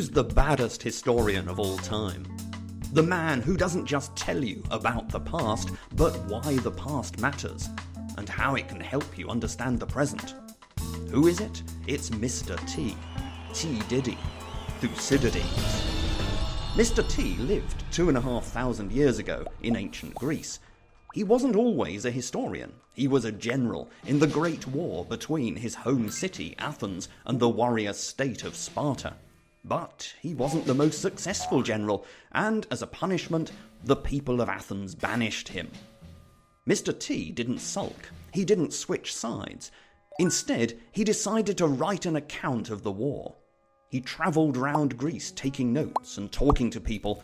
Who's the baddest historian of all time? The man who doesn't just tell you about the past, but why the past matters, and how it can help you understand the present. Who is it? It's Mr. T. T. Diddy. Thucydides. Mr. T lived 2,500 years ago in ancient Greece. He wasn't always a historian. He was a general in the Great War between his home city, Athens, and the warrior state of Sparta. But he wasn't the most successful general, and as a punishment, the people of Athens banished him. Mr. T didn't sulk. He didn't switch sides. Instead, he decided to write an account of the war. He travelled round Greece taking notes and talking to people,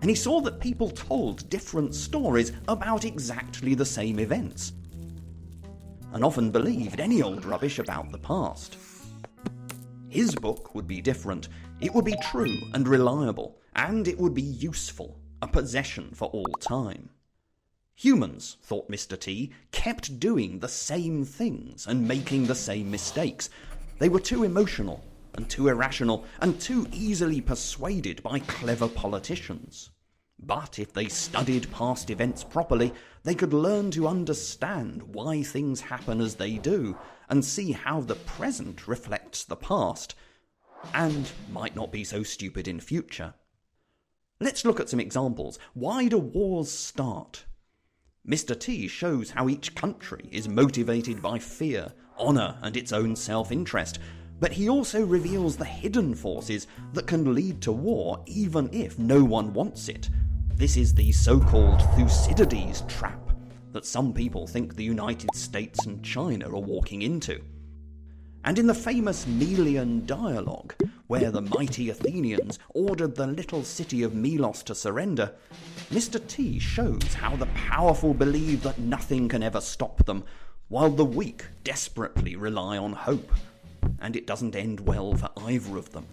and he saw that people told different stories about exactly the same events, and often believed any old rubbish about the past. His book would be different. It would be true and reliable, and it would be useful, a possession for all time. Humans, thought Mr. T, kept doing the same things and making the same mistakes. They were too emotional and too irrational and too easily persuaded by clever politicians. But if they studied past events properly, they could learn to understand why things happen as they do, and see how the present reflects the past, and might not be so stupid in future. Let's look at some examples. Why do wars start? Mr. T shows how each country is motivated by fear, honour, and its own self-interest, but he also reveals the hidden forces that can lead to war even if no one wants it. This is the so-called Thucydides trap that some people think the United States and China are walking into. And in the famous Melian dialogue, where the mighty Athenians ordered the little city of Melos to surrender, Mr. T shows how the powerful believe that nothing can ever stop them, while the weak desperately rely on hope. And it doesn't end well for either of them.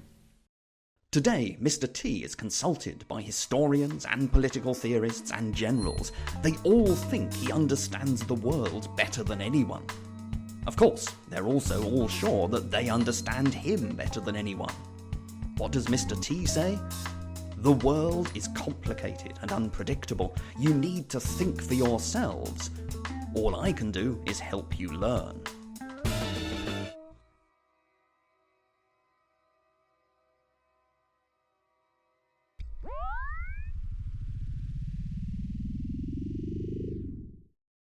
Today, Mr. T is consulted by historians and political theorists and generals. They all think he understands the world better than anyone. Of course, they're also all sure that they understand him better than anyone. What does Mr. T say? The world is complicated and unpredictable. You need to think for yourselves. All I can do is help you learn.